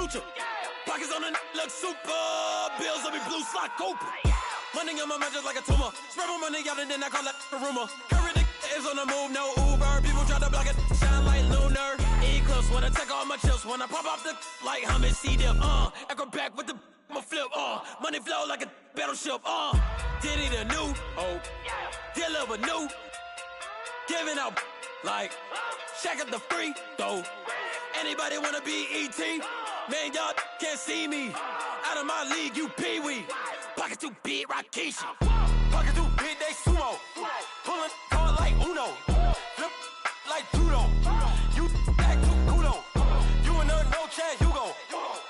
future. Pockets on the look super. Bills on me blue slot open. Money on my mind just like a tumor. Spread my money out and then I call that a rumor. Current is on the move, no Uber. People try to block it, shine like lunar. Eclipse when I take all my chips. When I pop off the like Hummer C-Dip. Echo back with the I'ma flip. Money flow like a battleship. Diddy the new. Deliver new. Giving out like shack up the free throw. Anybody wanna be ET? Man, y'all can't see me. Out of my league, you pee-wee. Pocket too big, Rakishi. Pocket too big, they sumo. Pulling card like Uno. Flip like judo. You act too kudo. You and no chance, you go.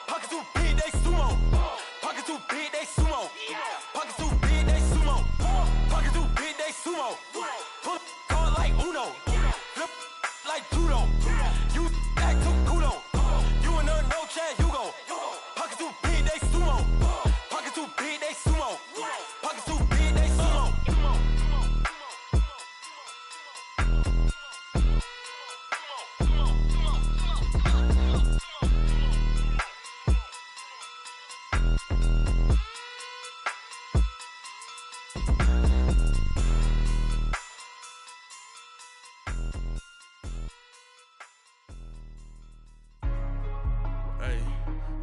Pocket too big, they sumo. Pocket too big, they sumo. Pocket too big, they sumo. Pocket too big, they sumo. Pull card like Uno. Flip like judo. You act too kudo. You and no chance, you go. Pocket too big, they sumo. Pocket too big, they sumo. Pocket too big, they sumo.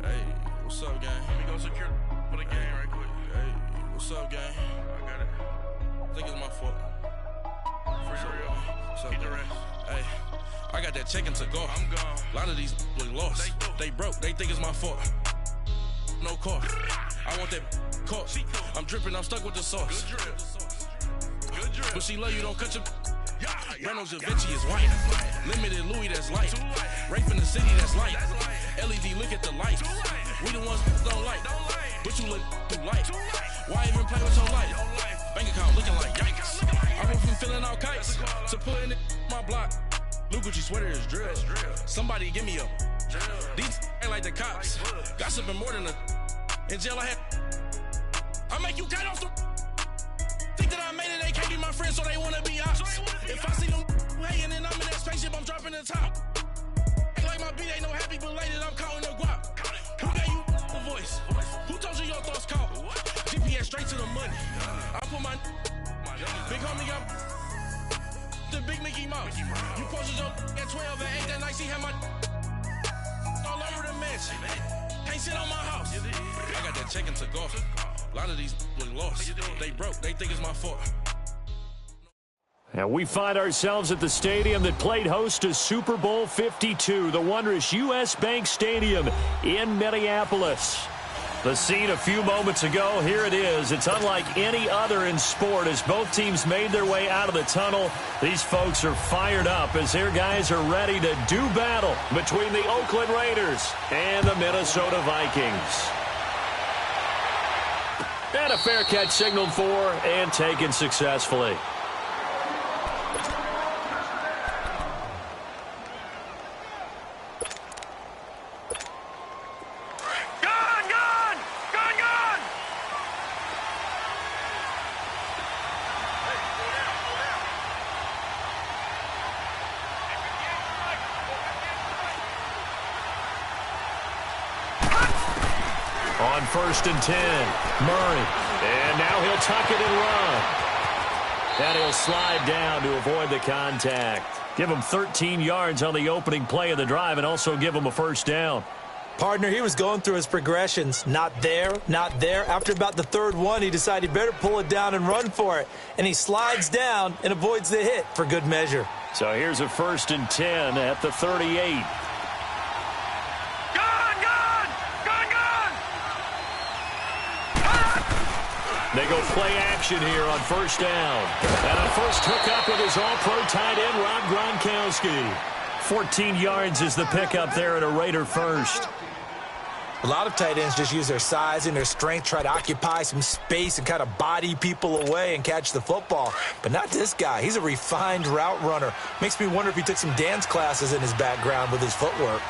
Hey, what's up, gang? Let me go secure for the game right quick. Hey, what's up, gang? I got it. I think it's my fault. For real. What's up, Keep the gang? rest. Hey, I got that check to go. I'm gone. A lot of these look lost. They broke. They think it's my fault. No car. I want that car. I'm dripping. I'm stuck with the sauce. Good drip. Good drip. But she love you. Don't cut your. Yeah. Reynolds Da Vinci is white. Limited Louis, that's light. Too light. Rape in the city, that's light. That's light. LED, look at the lights. Too light. We the ones don't like. But you look too light. Too light. Why even play with your life? Your life. Bank account looking like yikes. Looking like I went from filling out kites That's to putting it in my block. Blue Gucci sweater is drill. That's drill. Somebody give me a. Drill. These ain't like the cops. Like bugs. Gossiping more than a. In jail I had. I make you cut off the. Think that I made it, they can't be my friends, so they wanna be ops. If I see them hanging and I'm in that spaceship, I'm dropping the top. Act like my beat ain't no happy belated, I'm counting the guap. Who gave you the voice? Who told you your thoughts count? GPS straight to the money. I put my big homie up. The big Mickey Mouse. You posted your at 12 and 8 that night, she had my all over the mansion. Can't sit on my house. I got that check to go. A lot of these look lost. They broke. They think it's my fault. And we find ourselves at the stadium that played host to Super Bowl 52, the wondrous U.S. Bank Stadium in Minneapolis. The scene a few moments ago, here it is. It's unlike any other in sport as both teams made their way out of the tunnel. These folks are fired up as their guys are ready to do battle between the Oakland Raiders and the Minnesota Vikings. And a fair catch signaled for and taken successfully. On 1st and 10, Murray. And now he'll tuck it and run. And he'll slide down to avoid the contact. Give him 13 yards on the opening play of the drive and also give him a first down. Partner, he was going through his progressions. Not there, not there. After about the third one, he decided he better pull it down and run for it. And he slides down and avoids the hit for good measure. So here's a 1st and 10 at the 38. They go play action here on 1st down. And a first hookup with his all-pro tight end, Rob Gronkowski. 14 yards is the pickup there at a Raider first. A lot of tight ends just use their size and their strength, try to occupy some space and kind of body people away and catch the football. But not this guy. He's a refined route runner. Makes me wonder if he took some dance classes in his background with his footwork.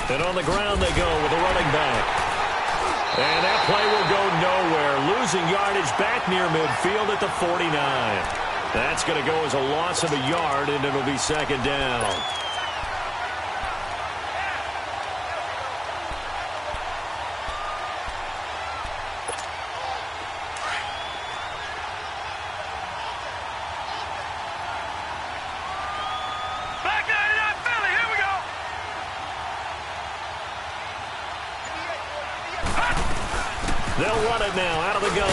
And on the ground they go with a running back. And that play will go nowhere. Losing yardage back near midfield at the 49. That's going to go as a loss of a yard, and it'll be 2nd down. They'll run it now out of the gun.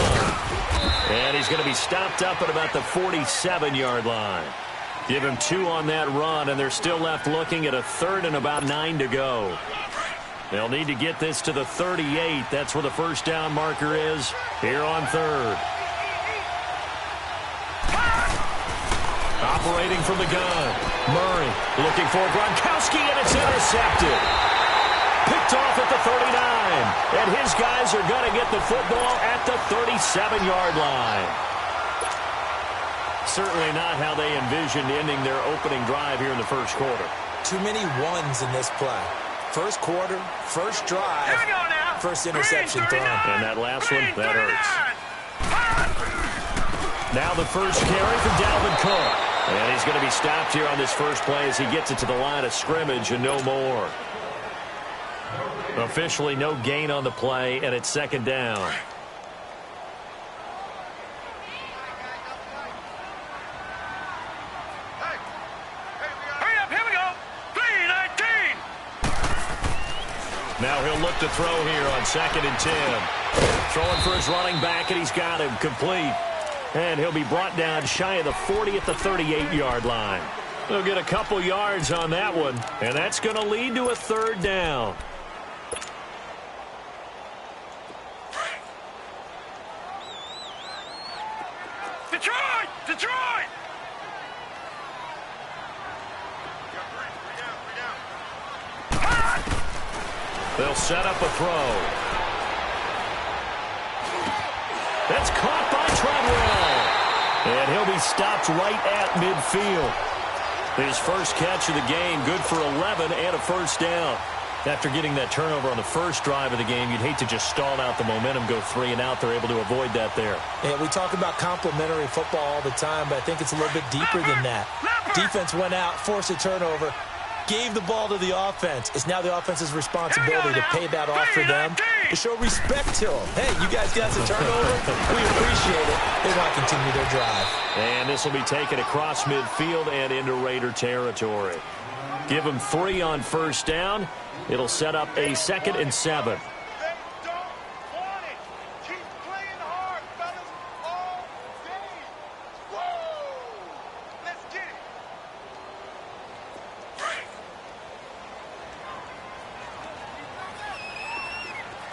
And he's going to be stopped up at about the 47-yard line. Give him 2 on that run, and they're still left looking at a 3rd and about 9 to go. They'll need to get this to the 38. That's where the first down marker is here on 3rd. Operating from the gun. Murray looking for Gronkowski, and it's intercepted. Picked off at the 39. And his guys are going to get the football at the 37-yard line. Certainly not how they envisioned ending their opening drive here in the first quarter. Too many ones in this play. First quarter, first drive, first interception thrown. And that last one, that hurts. Now the first carry for Dalvin Cook. And he's going to be stopped here on this first play as he gets it to the line of scrimmage and no more. Officially no gain on the play, and it's 2nd down. Now he'll look to throw here on 2nd and 10. Throwing for his running back, and he's got him complete. And he'll be brought down shy of the 40 at the 38-yard line. They'll get a couple yards on that one, and that's going to lead to a 3rd down. Detroit! Detroit! They'll set up a throw. That's caught by Treadwell. And he'll be stopped right at midfield. His first catch of the game, good for 11 and a first down. After getting that turnover on the first drive of the game, you'd hate to just stall out the momentum, go 3 and out. They're able to avoid that there. Yeah, we talk about complementary football all the time, but I think it's a little bit deeper than that. Defense went out, forced a turnover, gave the ball to the offense. It's now the offense's responsibility to pay that off for them, to show respect to them. Hey, you guys got the turnover. We appreciate it. They want to continue their drive. And this will be taken across midfield and into Raider territory. Give them 3 on first down. It'll set up a 2nd and 7.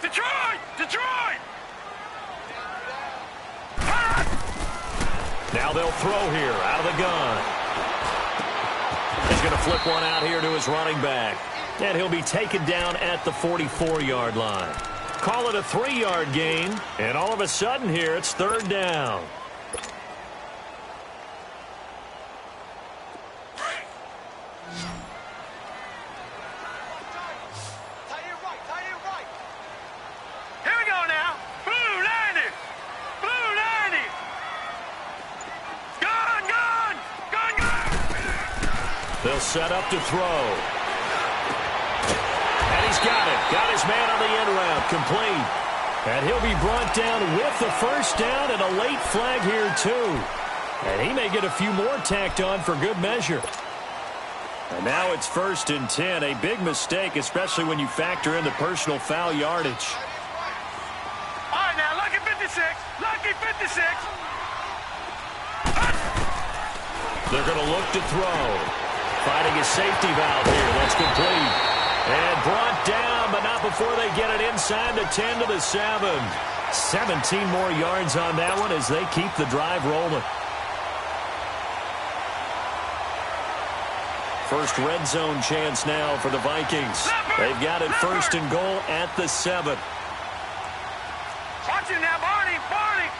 Detroit! Detroit! Now they'll throw here out of the gun. He's going to flip one out here to his running back. And he'll be taken down at the 44-yard line. Call it a 3-yard gain. And all of a sudden here, it's 3rd down. Here we go now. Blue 90. Blue 90. Gun, gun. Gun, gun. They'll set up to throw. And he's got it. Got his man on the end route. Complete. And he'll be brought down with the first down and a late flag here, too. And he may get a few more tacked on for good measure. And now it's 1st and 10. A big mistake, especially when you factor in the personal foul yardage. All right, now, lucky 56. Lucky 56. They're going to look to throw. Finding a safety valve here. That's complete. And brought down, but not before they get it inside the 10 to the 7. 17 more yards on that one as they keep the drive rolling. First red zone chance now for the Vikings. They've got it 1st and goal at the 7. Watch it now, Barney. Barney.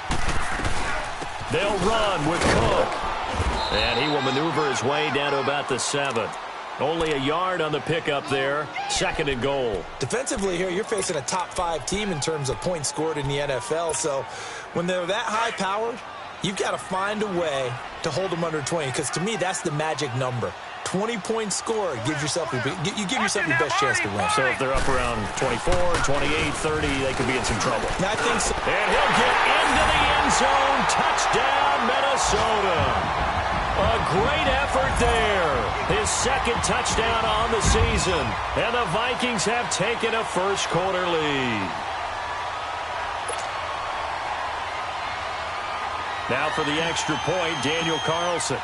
They'll run with Cook. And he will maneuver his way down to about the 7. Only a yard on the pickup there. 2nd and goal. Defensively here, you're facing a top 5 team in terms of points scored in the NFL. So when they're that high-powered, you've got to find a way to hold them under 20. Because to me, that's the magic number. 20 points scored gives yourself you give yourself your best chance to win. So if they're up around 24, 28, 30, they could be in some trouble. I think so. And he'll get into the end zone. Touchdown, Minnesota. A great effort there. His 2nd touchdown on the season. And the Vikings have taken a first quarter lead. Now for the extra point, Daniel Carlson.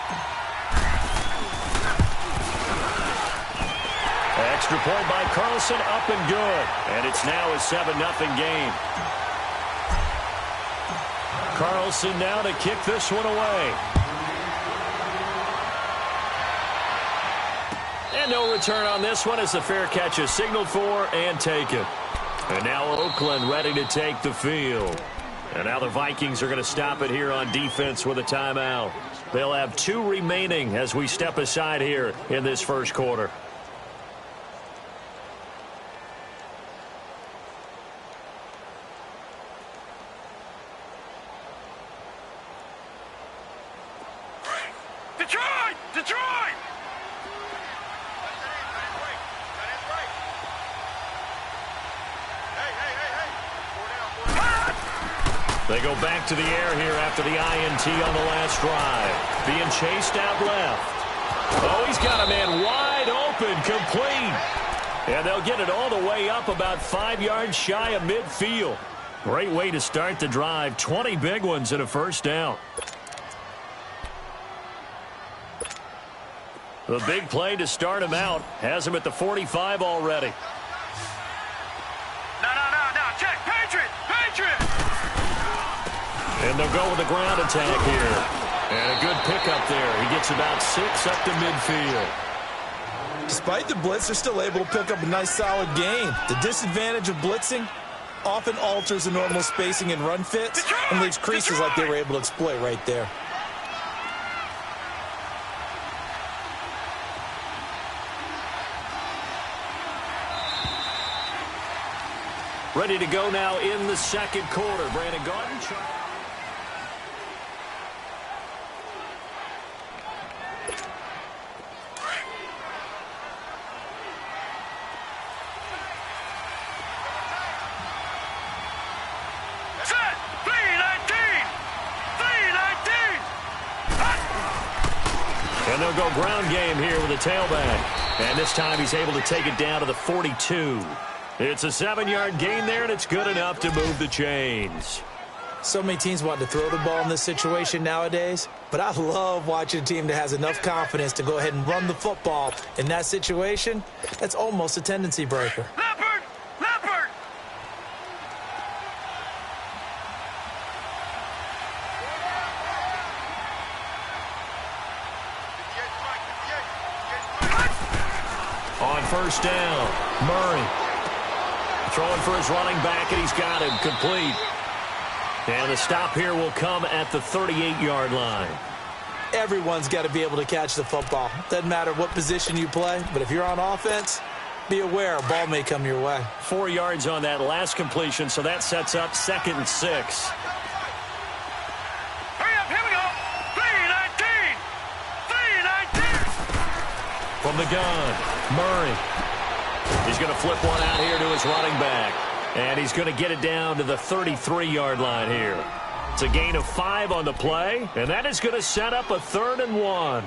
Extra point by Carlson, up and good. And it's now a 7-0 game. Carlson now to kick this one away. And no return on this one as the fair catch is signaled for and taken. And now Oakland ready to take the field. And now the Vikings are going to stop it here on defense with a timeout. They'll have 2 remaining as we step aside here in this first quarter. Detroit! Detroit! They go back to the air here after the INT on the last drive. Being chased out left. Oh, he's got a man wide open, complete. And they'll get it all the way up about 5 yards shy of midfield. Great way to start the drive. 20 big ones and a first down. The big play to start him out. Has him at the 45 already. No. Check. Patriot! And they'll go with the ground attack here. And a good pickup there. He gets about 6 up to midfield. Despite the blitz, they're still able to pick up a nice, solid gain. The disadvantage of blitzing often alters the normal spacing and run fits and leaves creases like they were able to exploit right there. Ready to go now in the second quarter. Brandon Garden. Set! 319! And they'll go ground game here with a tailback. And this time he's able to take it down to the 42. It's a 7-yard gain there, and it's good enough to move the chains. So many teams want to throw the ball in this situation nowadays, but I love watching a team that has enough confidence to go ahead and run the football. In that situation, that's almost a tendency breaker. Leopard! On first down, Murray. Throwing for his running back, and he's got him complete. And the stop here will come at the 38-yard line. Everyone's got to be able to catch the football. Doesn't matter what position you play, but if you're on offense, be aware a ball may come your way. 4 yards on that last completion, so that sets up 2nd and 6. Hurry up, here we go! 319! From the gun, Murray. He's going to flip one out here to his running back. And he's going to get it down to the 33-yard line here. It's a gain of 5 on the play, and that is going to set up a 3rd and 1.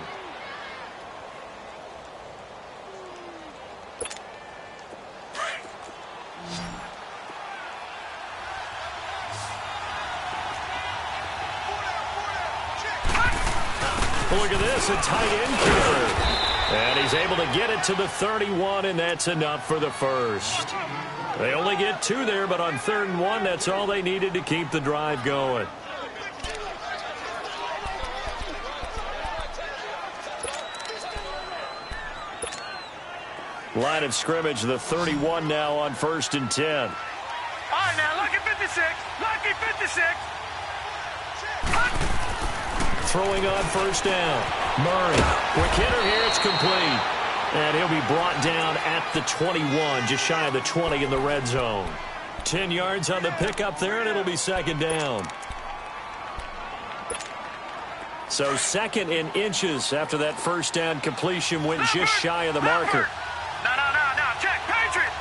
Look at this, a tight end carry. And he's able to get it to the 31, and that's enough for the first. They only get 2 there, but on 3rd and 1, that's all they needed to keep the drive going. Line of scrimmage, the 31 now on 1st and 10. All right, now, lucky 56. Lucky 56. Throwing on first down. Murray. Quick hitter here. It's complete. And he'll be brought down at the 21, just shy of the 20 in the red zone. 10 yards on the pickup there, and it'll be 2nd down. So 2nd in inches after that first down completion went just shy of the marker. No. Check. Patriot!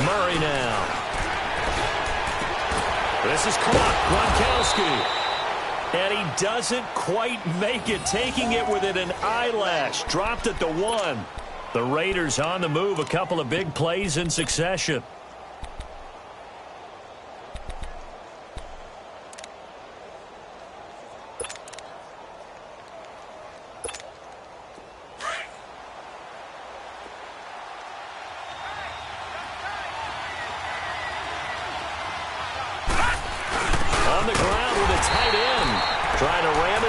Murray now. This is Gronkowski. And he doesn't quite make it, taking it within an eyelash. Dropped at the 1. The Raiders on the move, a couple of big plays in succession.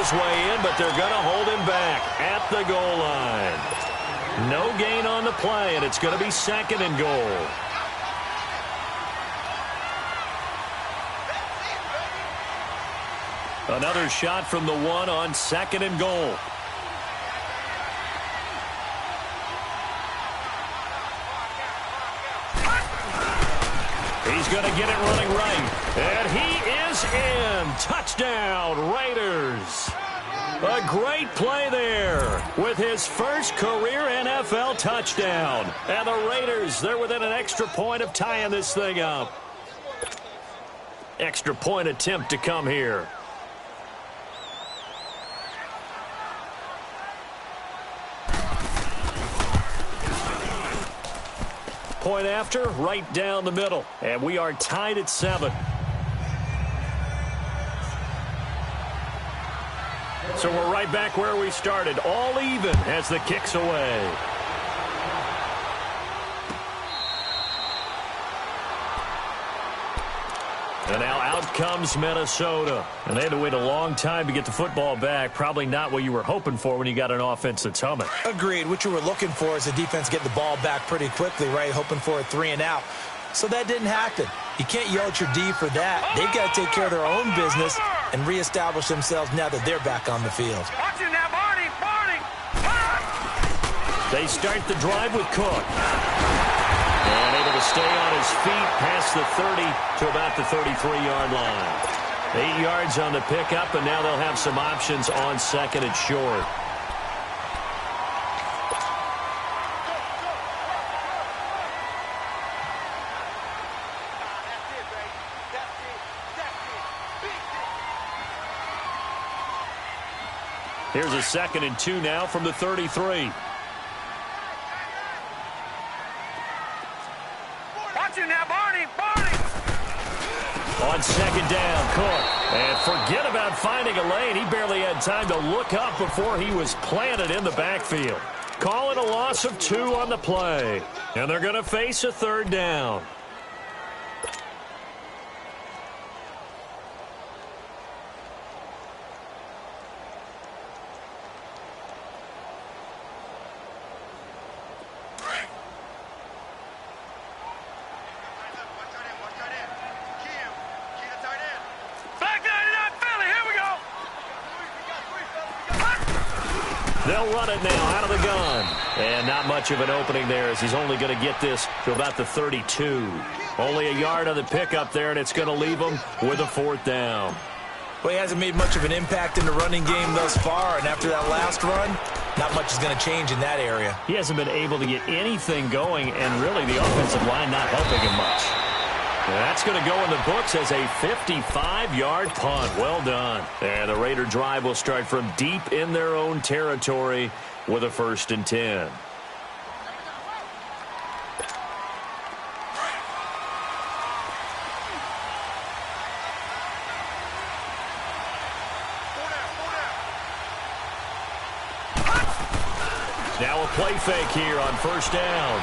his way in, but they're going to hold him back at the goal line. No gain on the play, and it's going to be 2nd and goal. Another shot from the 1 on 2nd and goal. He's going to get it running right. And he is in. Touchdown, Raiders. A great play there with his first career NFL touchdown. And the Raiders, they're within an extra point of tying this thing up. Extra point attempt to come here. Point after, right down the middle. And we are tied at 7. So we're right back where we started, all even as the kick's away. And now out comes Minnesota. And they had to wait a long time to get the football back. Probably not what you were hoping for when you got an offense that's humming. Agreed. What you were looking for is the defense getting the ball back pretty quickly, right? Hoping for a 3 and out. So that didn't happen. You can't yell at your D for that. They've got to take care of their own business and reestablish themselves now that they're back on the field. Watch it now, Barney! Barney! They start the drive with Cook. And able to stay on his feet past the 30 to about the 33-yard line. 8 yards on the pickup, and now they'll have some options on 2nd and short. Here's a 2nd and 2 now from the 33. Watch it now, Barney! Barney! On 2nd down, Cook. And forget about finding a lane. He barely had time to look up before he was planted in the backfield. Call it a loss of 2 on the play. And they're going to face a 3rd down. They'll run it now out of the gun. And not much of an opening there as he's only going to get this to about the 32. Only a yard on the pickup there, and it's going to leave him with a 4th down. Well, he hasn't made much of an impact in the running game thus far, and after that last run, not much is going to change in that area. He hasn't been able to get anything going, and really the offensive line not helping him much. That's going to go in the books as a 55-yard punt. Well done. And the Raider drive will start from deep in their own territory with a 1st and 10. Now a play fake here on 1st down.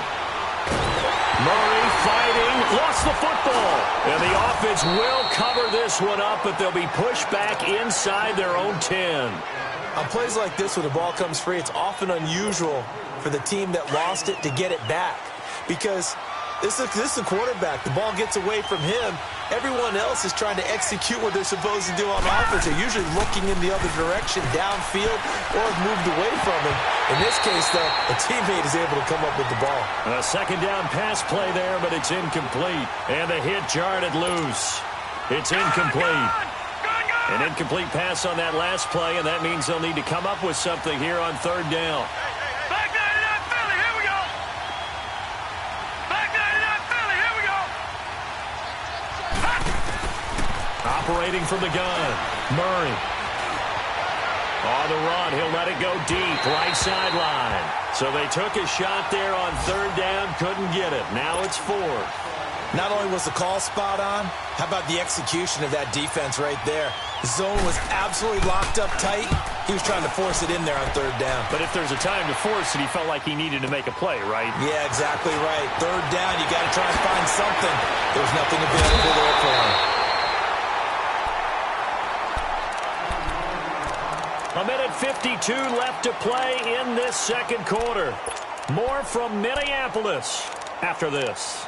Murray fighting, lost the football. And the offense will cover this one up, but they'll be pushed back inside their own 10. On plays like this where the ball comes free, it's often unusual for the team that lost it to get it back. Because this is the quarterback. The ball gets away from him. Everyone else is trying to execute what they're supposed to do on offense. They're usually looking in the other direction, downfield, or have moved away from him. In this case, though, a teammate is able to come up with the ball. A 2nd down pass play there, but it's incomplete. And the hit jarred it loose. It's incomplete. An incomplete pass on that last play, and that means they'll need to come up with something here on 3rd down. Back 99 Philly, here we go! Back 99 Philly, here we go! Operating from the gun, Murray. On the run, he'll let it go deep, right sideline. So they took a shot there on 3rd down, couldn't get it. Now it's 4th. Not only was the call spot on, how about the execution of that defense right there? The zone was absolutely locked up tight. He was trying to force it in there on 3rd down. But if there's a time to force it, he felt like he needed to make a play, right? Yeah, exactly right. 3rd down, you got to try and find something. There's nothing available there for him. 1:52 left to play in this second quarter. More from Minneapolis after this.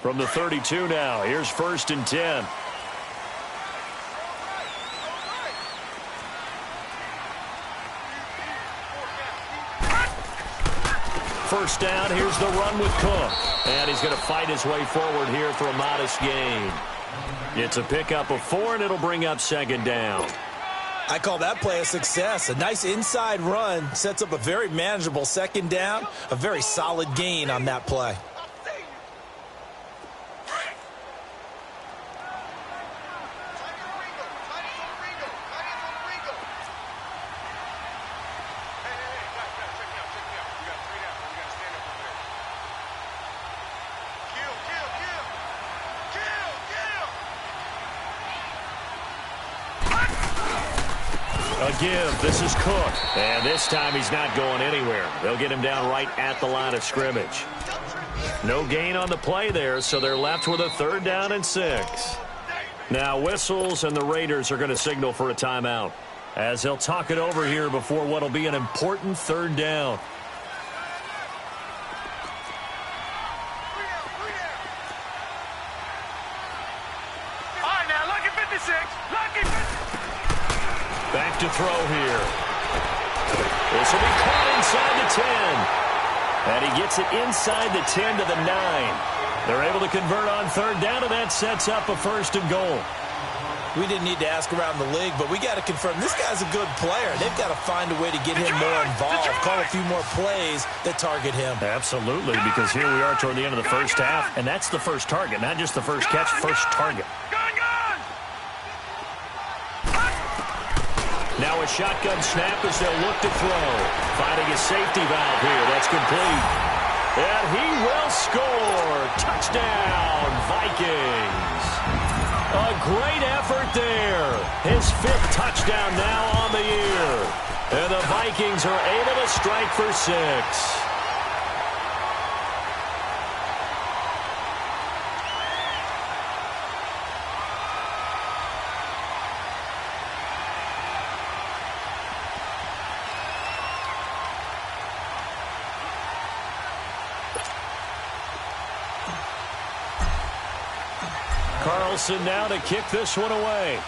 From the 32 now, here's 1st and 10. First down, here's the run with Cook. And he's going to fight his way forward here for a modest gain. It's a pickup of 4, and it'll bring up 2nd down. I call that play a success. A nice inside run sets up a very manageable 2nd down. A very solid gain on that play. Give. This is Cook. And this time he's not going anywhere. They'll get him down right at the line of scrimmage. No gain on the play there, so they're left with a 3rd down and 6. Now whistles, and the Raiders are going to signal for a timeout, as he'll talk it over here before what will be an important 3rd down. All right, now, lucky 56. Lucky 56. Back to throw here. This will be caught inside the 10. And he gets it inside the 10 to the 9. They're able to convert on 3rd down, and that sets up a 1st and goal. We didn't need to ask around the league, but we got to confirm this guy's a good player. They've got to find a way to get him more involved, call a few more plays that target him. Absolutely, because here we are toward the end of the first half, and that's the first target, not just the first catch, first target. Now a shotgun snap as they'll look to throw. Finding a safety valve here. That's complete. And he will score. Touchdown, Vikings. A great effort there. His 5th touchdown now on the year. And the Vikings are able to strike for 6. Carlson now to kick this one away.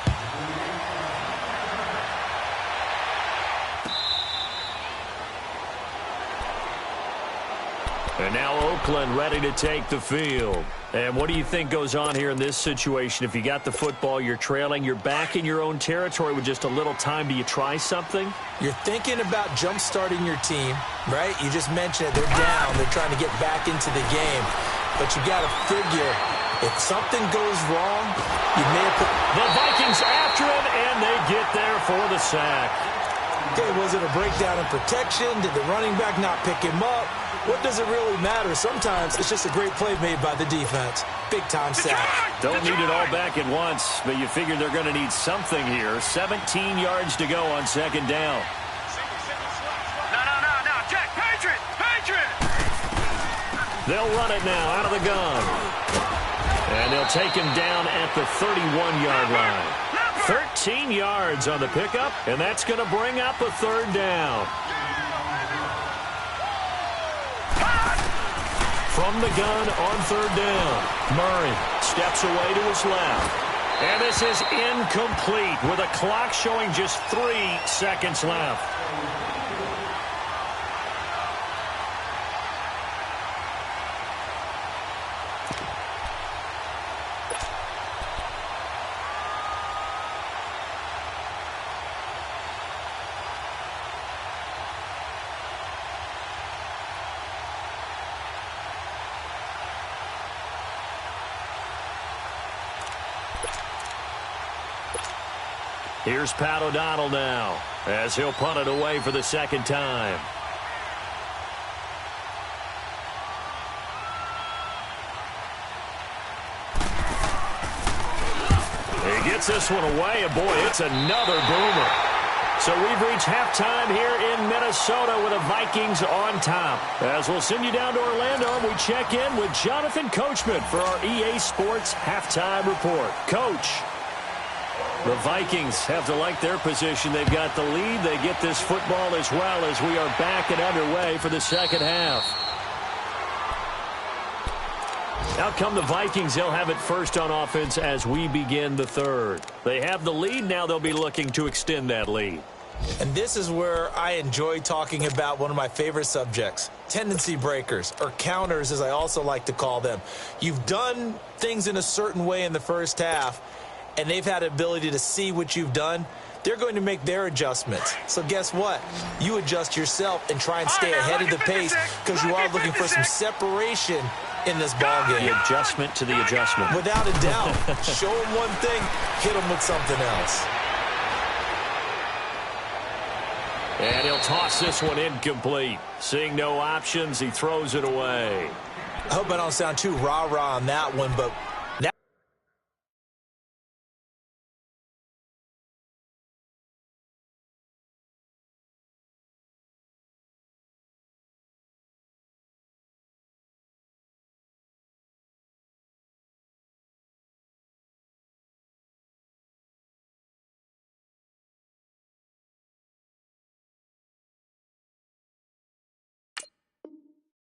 And now Oakland ready to take the field. And what do you think goes on here in this situation? If you got the football, you're trailing, you're back in your own territory with just a little time. Do you try something? You're thinking about jump-starting your team, right? You just mentioned it. They're down. They're trying to get back into the game. But you got to figure, if something goes wrong, you may have put... The Vikings after him, and they get there for the sack. Okay, was it a breakdown in protection? Did the running back not pick him up? What does it really matter? Sometimes it's just a great play made by the defense. Big-time sack. Don't need it all back at once, but you figure they're going to need something here. 17 yards to go on 2nd down. No. Jack, Patriot! They'll run it now out of the gun. And they'll take him down at the 31-yard line. 13 yards on the pickup, and that's going to bring up a 3rd down. From the gun on 3rd down, Murray steps away to his left. And this is incomplete with a clock showing just 3 seconds left. Here's Pat O'Donnell now, as he'll punt it away for the 2nd time. He gets this one away, and boy, it's another boomer. So we've reached halftime here in Minnesota with the Vikings on top. As we'll send you down to Orlando, and we check in with Jonathan Coachman for our EA Sports Halftime Report. Coach, the Vikings have to like their position. They've got the lead. They get this football as well as we are back and underway for the second half. Out come the Vikings. They'll have it first on offense as we begin the third. They have the lead. Now they'll be looking to extend that lead. And this is where I enjoy talking about one of my favorite subjects, tendency breakers, or counters as I also like to call them. You've done things in a certain way in the first half, and they've had the ability to see what you've done. They're going to make their adjustments. So guess what? You adjust yourself and try and stay ahead of the pace because you are looking for some separation in this ball game. The adjustment to the adjustment. Without a doubt. Show them one thing, hit them with something else. And he'll toss this one incomplete. Seeing no options, he throws it away. I hope I don't sound too rah-rah on that one, but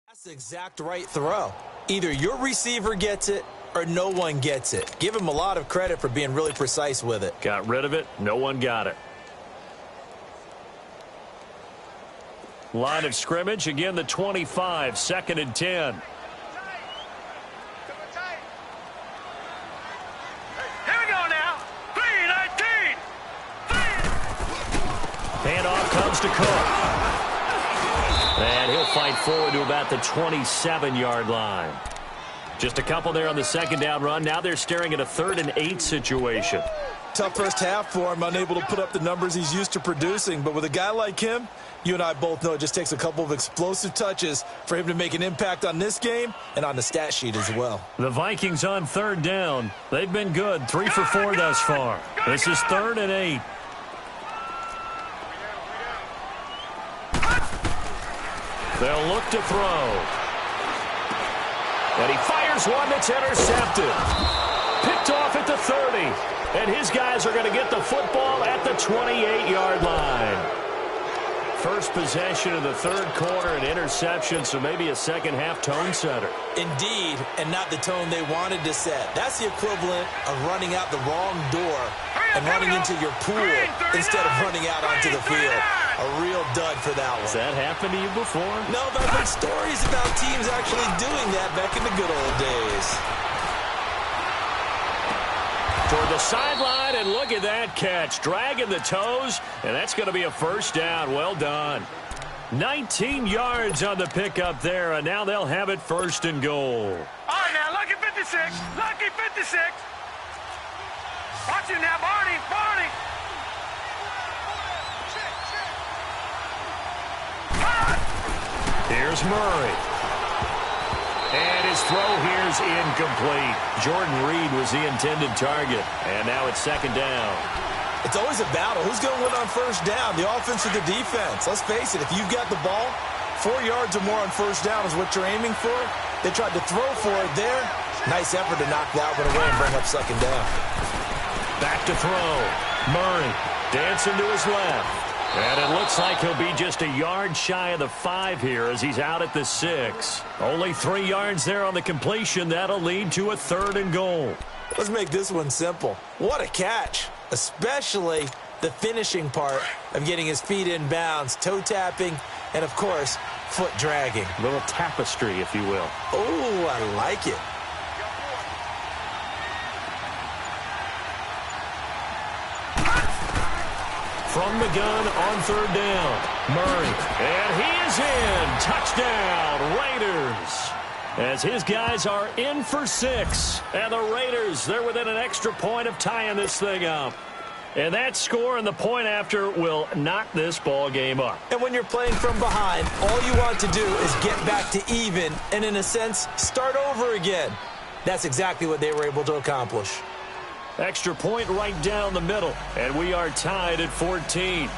that's the exact right throw. Either your receiver gets it or no one gets it. Give him a lot of credit for being really precise with it. Got rid of it. No one got it. Line of scrimmage. Again, the 25. 2nd and 10. Here we go now. 3-19. Handoff comes to Cook. And he'll fight forward to about the 27-yard line. Just a couple there on the second down run. Now they're staring at a 3rd and 8 situation. Tough first half for him, unable to put up the numbers he's used to producing. But with a guy like him, you and I both know it just takes a couple of explosive touches for him to make an impact on this game and on the stat sheet as well. The Vikings on 3rd down. They've been good. 3 for 4 thus far. This is 3rd and 8. They'll look to throw. And he fires one that's intercepted. Picked off at the 30. And his guys are going to get the football at the 28-yard line. First possession of the third quarter, an interception, so maybe a second-half tone setter. Indeed, and not the tone they wanted to set. That's the equivalent of running out the wrong door and running into your pool instead of running out onto the field. A real dud for that one. Has that happened to you before? No, but I've heard stories about teams actually doing that back in the good old days. Toward the sideline, and look at that catch. Dragging the toes, and that's going to be a first down. Well done. 19 yards on the pickup there, and now they'll have it 1st and goal. All right, now, lucky 56. Lucky 56. Watch him now, Barney. Barney. Here's Murray. And his throw here's incomplete. Jordan Reed was the intended target. And now it's 2nd down. It's always a battle. Who's going to win on 1st down, the offense or the defense? Let's face it, if you've got the ball, 4 yards or more on 1st down is what you're aiming for. They tried to throw for it there. Nice effort to knock that one away and bring up 2nd down. Back to throw. Murray dancing to his left. And it looks like he'll be just a yard shy of the 5 here as he's out at the 6. Only 3 yards there on the completion. That'll lead to a 3rd and goal. Let's make this one simple. What a catch, especially the finishing part of getting his feet in bounds, toe tapping, and, of course, foot dragging. A little tapestry, if you will. Oh, I like it. From the gun on 3rd down. Murray. And he is in. Touchdown, Raiders. As his guys are in for 6. And the Raiders, they're within an extra point of tying this thing up. And that score and the point after will knock this ball game up. And when you're playing from behind, all you want to do is get back to even and, in a sense, start over again. That's exactly what they were able to accomplish. Extra point right down the middle, and we are tied at 14.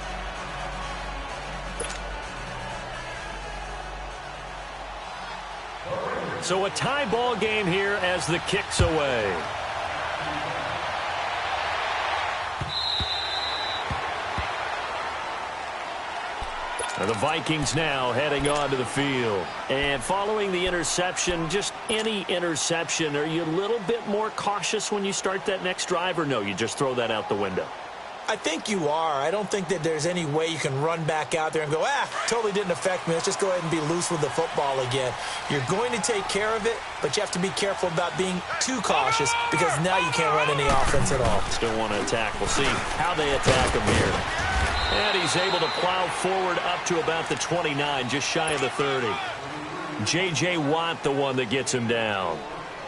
So a tie ball game here as the kick's away. And the Vikings now heading onto the field. And following the interception, just any interception, are you a little bit more cautious when you start that next drive, or no, you just throw that out the window? I think you are. I don't think that there's any way you can run back out there and go, totally didn't affect me. Let's just go ahead and be loose with the football again. You're going to take care of it, but you have to be careful about being too cautious because now you can't run any offense at all. Still want to attack. We'll see how they attack him here. And he's able to plow forward up to about the 29, just shy of the 30. J.J. Watt, the one that gets him down.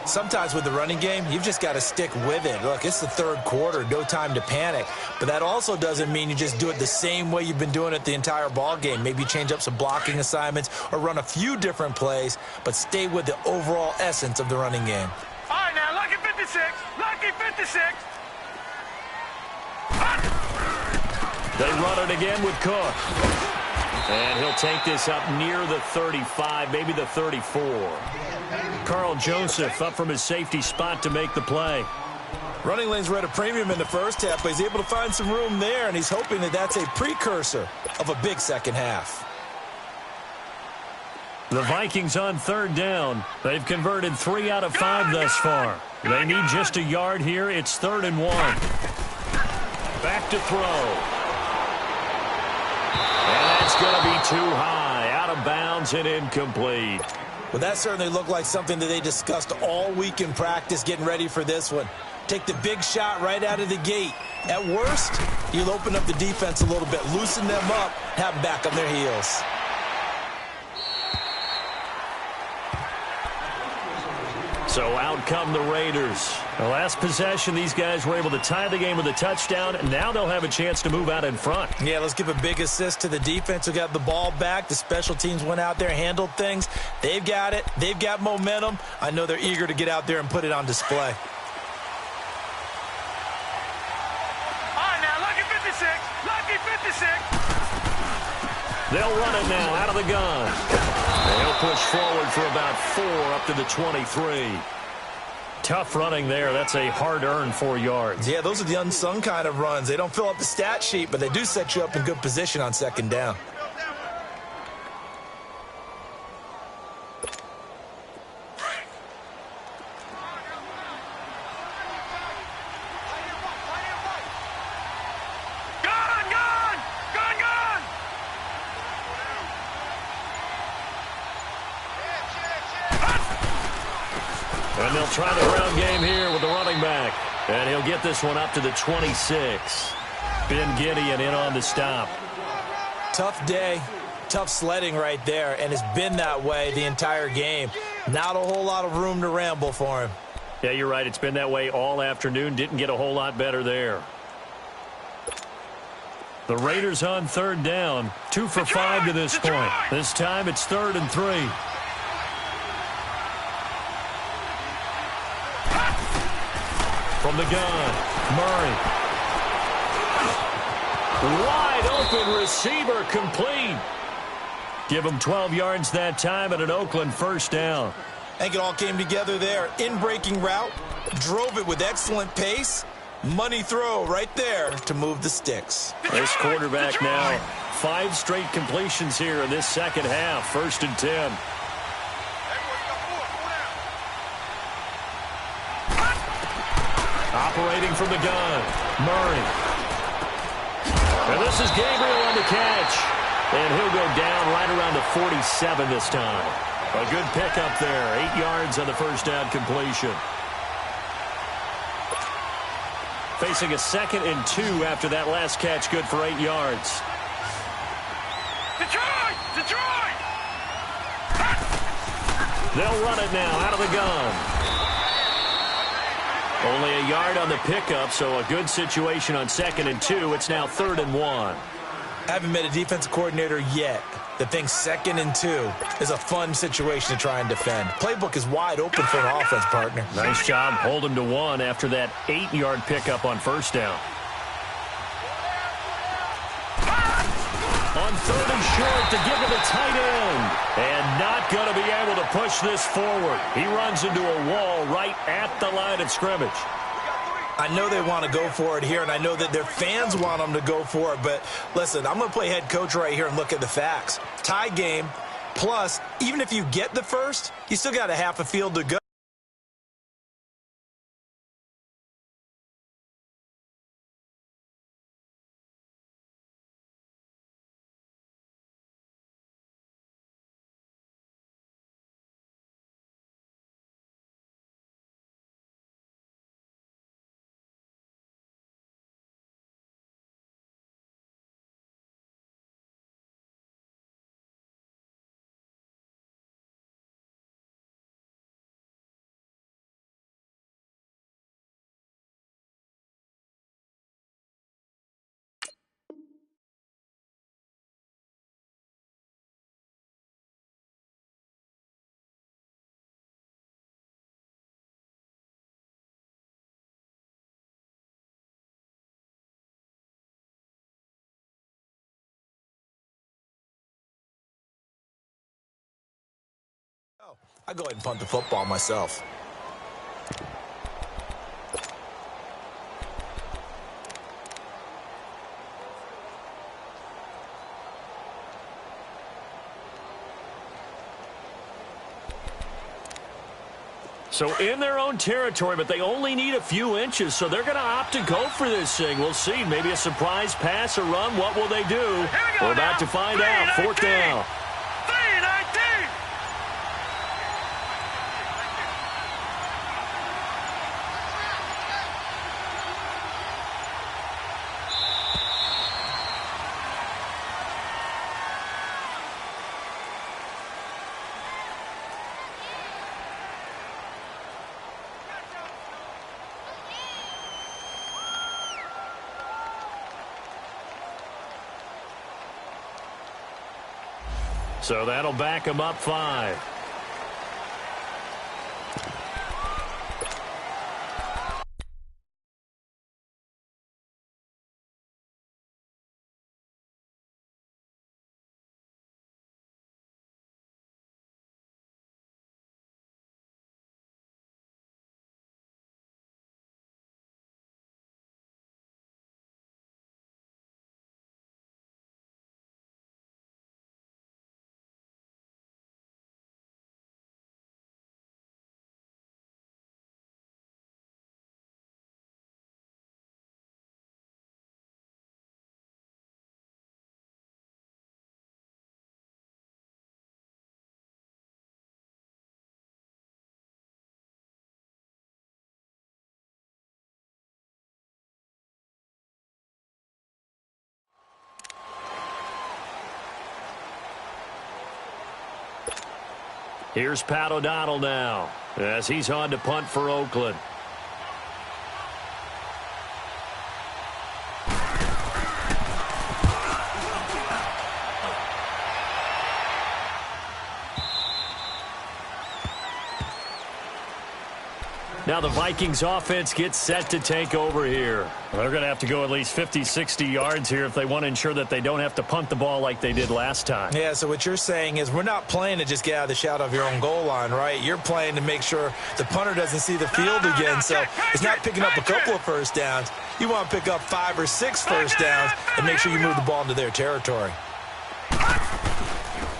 Sometimes with the running game, you've just got to stick with it. Look, it's the third quarter, no time to panic. But that also doesn't mean you just do it the same way you've been doing it the entire ball game. Maybe change up some blocking assignments or run a few different plays, but stay with the overall essence of the running game. All right, now, lucky 56. Lucky 56. They run it again with Cook. And he'll take this up near the 35, maybe the 34. Carl Joseph up from his safety spot to make the play. Running lanes were at a premium in the first half, but he's able to find some room there, and he's hoping that that's a precursor of a big second half. The Vikings on third down. They've converted 3 out of 5 thus far. They need just a yard here. It's 3rd and 1. Back to throw. And that's going to be too high, out of bounds and incomplete. Well, that certainly looked like something that they discussed all week in practice getting ready for this one. Take the big shot right out of the gate. At worst, you'll open up the defense a little bit, loosen them up, have them back on their heels. So out come the Raiders. The last possession, these guys were able to tie the game with a touchdown, and now they'll have a chance to move out in front. Yeah, let's give a big assist to the defense who got the ball back. The special teams went out there, handled things. They've got it. They've got momentum. I know they're eager to get out there and put it on display. All right, now, lucky 56. Lucky 56. They'll run it now out of the gun. They'll push forward for about 4 up to the 23. Tough running there. That's a hard-earned 4 yards. Yeah, those are the unsung kind of runs. They don't fill up the stat sheet, but they do set you up in good position on second down. And they'll try the ground game here with the running back. And he'll get this one up to the 26. Ben Gideon in on the stop. Tough day, tough sledding right there, and it's been that way the entire game. Not a whole lot of room to ramble for him. Yeah, you're right. It's been that way all afternoon. Didn't get a whole lot better there. The Raiders on third down. 2 for 5 to this point. This time it's 3rd and 3. From the gun, Murray. Wide open receiver, complete. Give him 12 yards that time and an Oakland first down. I think it all came together there. In-breaking route, drove it with excellent pace. Money throw right there to move the sticks. This quarterback now, 5 straight completions here in this second half. 1st and 10. Operating from the gun, Murray. And this is Gabriel on the catch. And he'll go down right around the 47 this time. A good pickup there. 8 yards on the first down completion. Facing a 2nd and 2 after that last catch. Good for 8 yards. Detroit! Detroit! They'll run it now out of the gun. Only a yard on the pickup, so a good situation on 2nd and 2. It's now 3rd and 1. I haven't met a defensive coordinator yet that thinks 2nd and 2 is a fun situation to try and defend. Playbook is wide open for an offense, partner. Nice job. Hold him to 1 after that 8-yard pickup on first down. On 3rd and short to give to the tight end. And not going to be able to push this forward. He runs into a wall right at the line of scrimmage. I know they want to go for it here, and I know that their fans want them to go for it. But listen, I'm going to play head coach right here and look at the facts. Tie game, plus, even if you get the first, you still got a half a field to go. I go ahead and punt the football myself. So in their own territory, but they only need a few inches, so they're going to opt to go for this thing. We'll see. Maybe a surprise pass or run. What will they do? We're about to find out. 4th down. So that'll back him up 5. Here's Pat O'Donnell now as he's on to punt for Oakland. Now the Vikings offense gets set to take over here. They're going to have to go at least 50, 60 yards here if they want to ensure that they don't have to punt the ball like they did last time. Yeah, so what you're saying is we're not playing to just get out of the shadow of your own goal line, right? You're playing to make sure the punter doesn't see the field again. So it's not picking up a couple of first downs. You want to pick up 5 or 6 first downs and make sure you move the ball into their territory.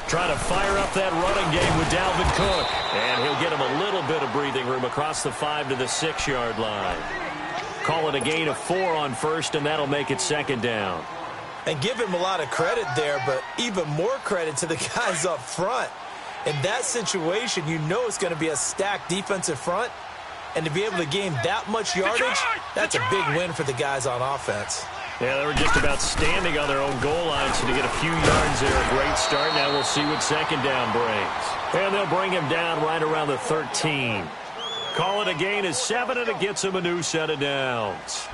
Trying to fire up that running game with Dalvin Cook. And he'll get him a little bit of breathing room across the 5 to the 6-yard line. Call it a gain of 4 on first, and that'll make it 2nd down. And give him a lot of credit there, but even more credit to the guys up front. In that situation, you know it's going to be a stacked defensive front. And to be able to gain that much yardage, that's a big win for the guys on offense. Yeah, they were just about standing on their own goal line, so to get a few yards there, a great start. Now we'll see what 2nd down brings. And they'll bring him down right around the 13. Call it a gain of 7, and it gets him a new set of downs.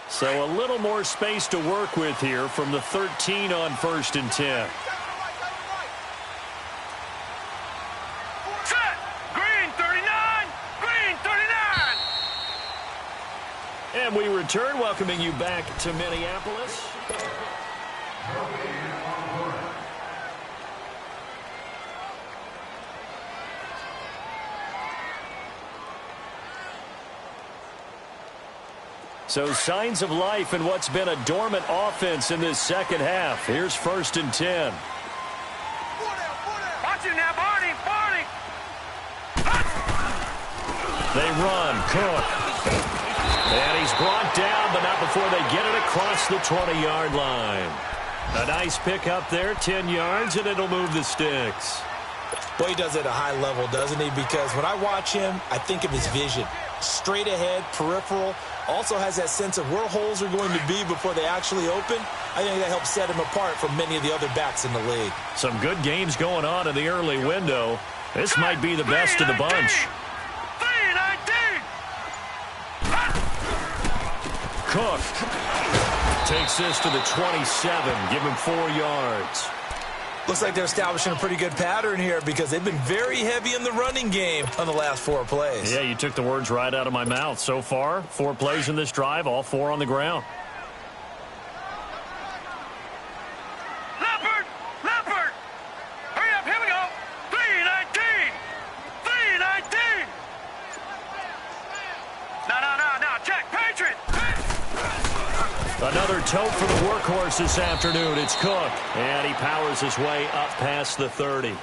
So a little more space to work with here from the 13 on 1st and 10. Set. Green 39. Green 39. And we return, welcoming you back to Minneapolis. So signs of life in what's been a dormant offense in this second half. Here's 1st and 10. Watch it now, Barney. Barney. They run. Cook. And he's brought down, but not before they get it across the 20-yard line. A nice pick up there, 10 yards, and it'll move the sticks. Boy, he does it at a high level, doesn't he? Because when I watch him, I think of his vision. Straight ahead, peripheral. Also has that sense of where holes are going to be before they actually open. I think that helps set him apart from many of the other backs in the league. Some good games going on in the early window. This might be the best of the bunch. 319. Cook takes this to the 27. Give him 4 yards. Looks like they're establishing a pretty good pattern here because they've been very heavy in the running game on the last 4 plays. Yeah, you took the words right out of my mouth. So far, 4 plays in this drive, all 4 on the ground. Leopard. Leopard. Hurry up. Here we go. 319. 319. No. Check. Patriot. Another tote for the workhorse this afternoon. It's Cook, and he powers his way up past the 30.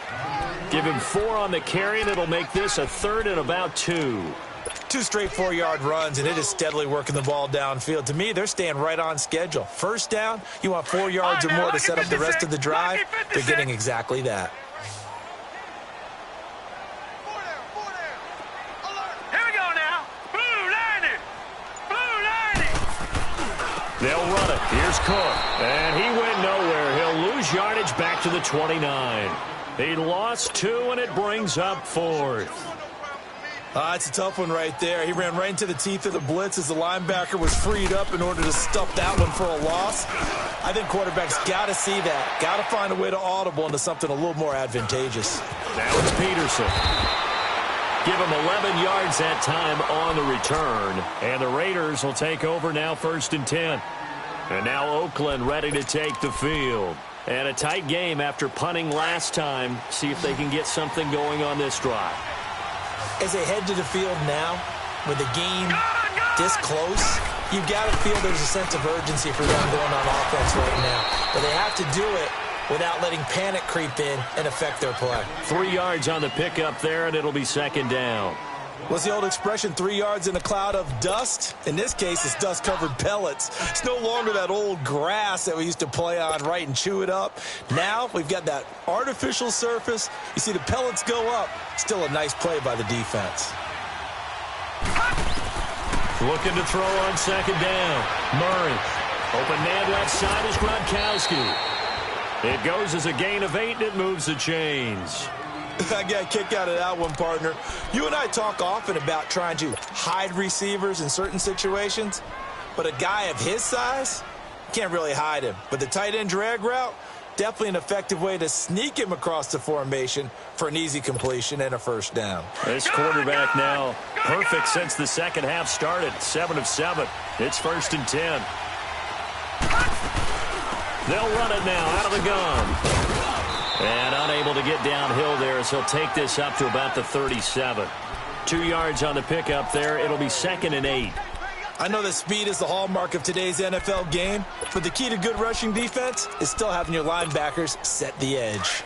Give him 4 on the carry, and it'll make this a 3rd and about 2. 2 straight 4-yard runs, and it is steadily working the ball downfield. To me, they're staying right on schedule. First down, you want 4 yards or more to set up the rest of the drive. They're getting exactly that. They'll run it. Here's Cook. And he went nowhere. He'll lose yardage back to the 29. He lost 2, and it brings up 4th. It's a tough one right there. He ran right into the teeth of the blitz as the linebacker was freed up in order to stuff that one for a loss. I think quarterbacks got to see that. Got to find a way to audible into something a little more advantageous. Now it's Peterson. Give him 11 yards that time on the return. And the Raiders will take over now 1st and 10. And now Oakland ready to take the field. And a tight game after punting last time. See if they can get something going on this drive. As they head to the field now, with the game this close, you've got to feel there's a sense of urgency for them going on offense right now. But they have to do it without letting panic creep in and affect their play. 3 yards on the pickup there, and it'll be 2nd down. What's the old expression, 3 yards in a cloud of dust? In this case, it's dust-covered pellets. It's no longer that old grass that we used to play on, right, and chew it up. Now we've got that artificial surface. You see the pellets go up. Still a nice play by the defense. Looking to throw on 2nd down. Murray. Open man left side is Gronkowski. It goes as a gain of 8, and it moves the chains. I got a kick out of that one, partner. You and I talk often about trying to hide receivers in certain situations, but a guy of his size, can't really hide him. But the tight end drag route, definitely an effective way to sneak him across the formation for an easy completion and a 1st down. This quarterback now perfect since the second half started. 7 of 7. It's 1st and 10. They'll run it now out of the gun. And unable to get downhill there as he'll take this up to about the 37. 2 yards on the pickup there. It'll be 2nd and 8. I know that speed is the hallmark of today's NFL game, but the key to good rushing defense is still having your linebackers set the edge.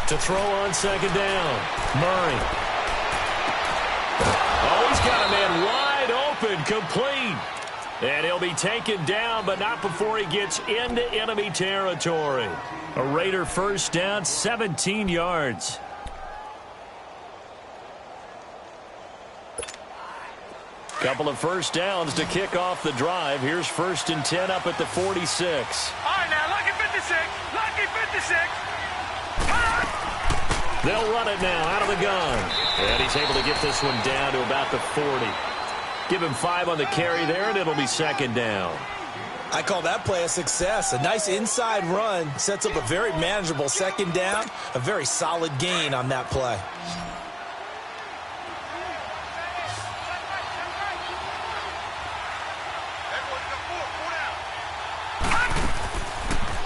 To throw on 2nd down. Murray. Oh, he's got a man wide open, complete. And he'll be taken down, but not before he gets into enemy territory. A Raider 1st down, 17 yards. Couple of 1st downs to kick off the drive. Here's 1st and 10 up at the 46. All right, now, lucky 56. Lucky 56. They'll run it now out of the gun. And he's able to get this one down to about the 40. Give him 5 on the carry there, and it'll be second down. I call that play a success. A nice inside run sets up a very manageable second down. A very solid gain on that play.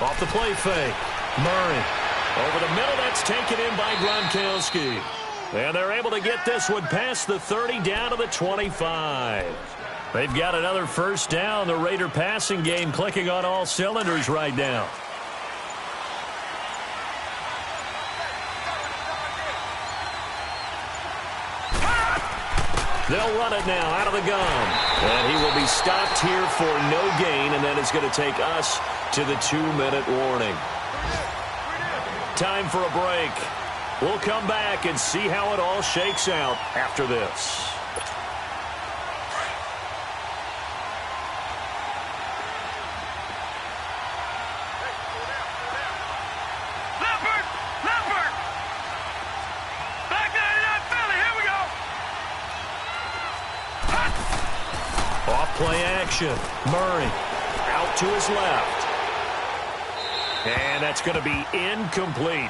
Off the play fake. Murray. Over the middle, that's taken in by Gronkowski. And they're able to get this one past the 30 down to the 25. They've got another first down. The Raider passing game clicking on all cylinders right now. They'll run it now out of the gun. And he will be stopped here for no gain, and then it's going to take us to the 2-minute warning. Time for a break. We'll come back and see how it all shakes out after this. Leopard! Back 99 Philly, here we go! Off play action. Murray out to his left. And that's going to be incomplete.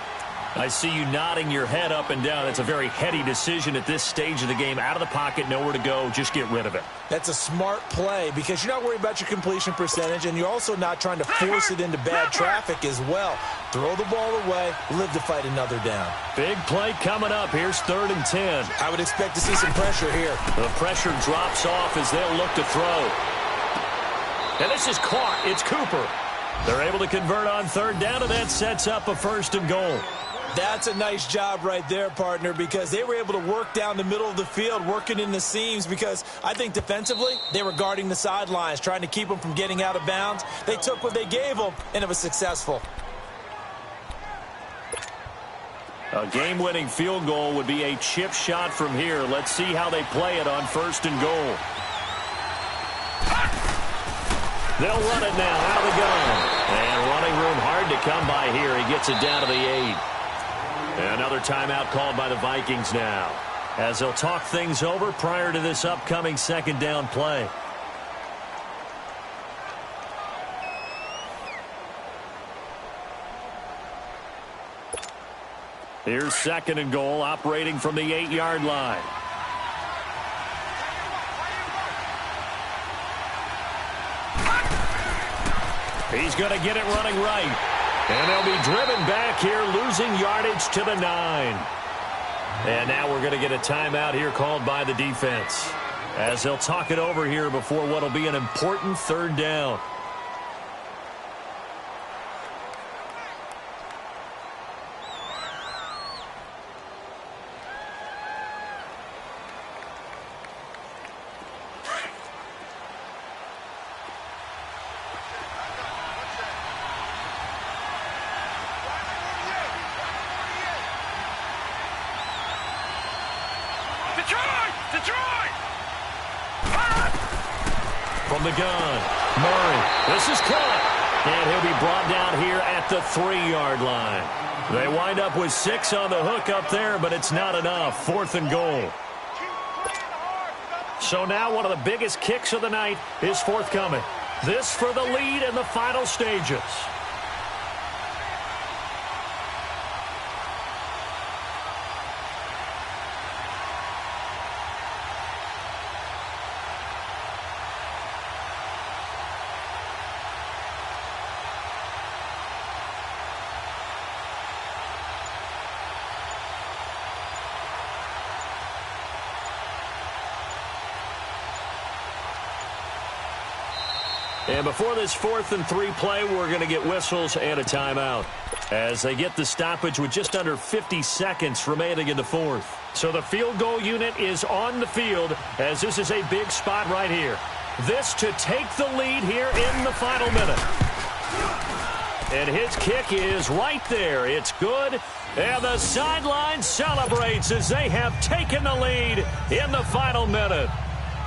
I see you nodding your head up and down. That's a very heady decision at this stage of the game. Out of the pocket, nowhere to go. Just get rid of it. That's a smart play because you're not worried about your completion percentage, and you're also not trying to force it into bad traffic as well. Throw the ball away, live to fight another down. Big play coming up. Here's 3rd and 10. I would expect to see some pressure here. The pressure drops off as they'll look to throw. And this is caught. It's Cooper. They're able to convert on 3rd down, and that sets up a 1st and goal. That's a nice job right there, partner, because they were able to work down the middle of the field, working in the seams, because I think defensively they were guarding the sidelines, trying to keep them from getting out of bounds. They took what they gave them, and it was successful. A game-winning field goal would be a chip shot from here. Let's see how they play it on 1st and goal. They'll run it now out of the gun. And running room hard to come by here. He gets it down to the 8. Another timeout called by the Vikings now, as they'll talk things over prior to this upcoming 2nd down play. Here's 2nd and goal, operating from the 8-yard line. He's going to get it running right. And they'll be driven back here, losing yardage to the 9. And now we're going to get a timeout here called by the defense, as they'll talk it over here before what will be an important 3rd down. Detroit! From the gun, Murray. This is caught. And he'll be brought down here at the 3-yard line. They wind up with 6 on the hook up there, but it's not enough. 4th and goal. So now one of the biggest kicks of the night is forthcoming. This for the lead in the final stages. And before this 4th and 3 play, we're going to get whistles and a timeout, as they get the stoppage with just under 50 seconds remaining in the 4th. So the field goal unit is on the field, as this is a big spot right here. This to take the lead here in the final minute. And his kick is right there. It's good. And the sideline celebrates as they have taken the lead in the final minute.